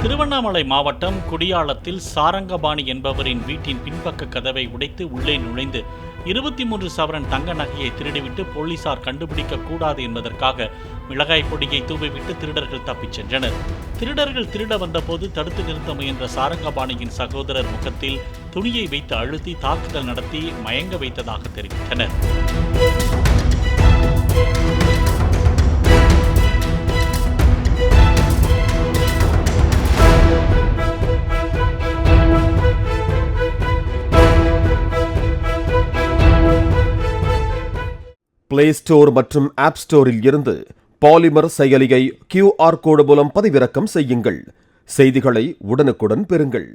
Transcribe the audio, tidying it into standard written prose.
திருவண்ணாமலை மாவட்டம் குடியாளத்தில் சாரங்கபாணி என்பவரின் வீட்டின் பின்பக்க கதவை உடைத்து உள்ளே நுழைந்து 23 சவரன் தங்க நகையை திருடிவிட்டு போலீசார் கண்டுபிடிக்க கூடாது என்பதற்காக மிளகாய் பொடியை தூவிவிட்டு திருடர்கள் தப்பிச் சென்றனர். திருடர்கள் திருட வந்தபோது தடுத்து நிறுத்த முயன்ற சாரங்கபாணியின் சகோதரர் முகத்தில் துணியை வைத்து அழுத்தி தாக்குதல் நடத்தி மயங்க வைத்ததாக தெரிவித்தனர். பிளே ஸ்டோர் மற்றும் ஆப் ஸ்டோரில் இருந்து பாலிமர் செயலியை QR கோடு மூலம் பதிவிறக்கம் செய்யுங்கள். செய்திகளை உடனுக்குடன் பெறுங்கள்.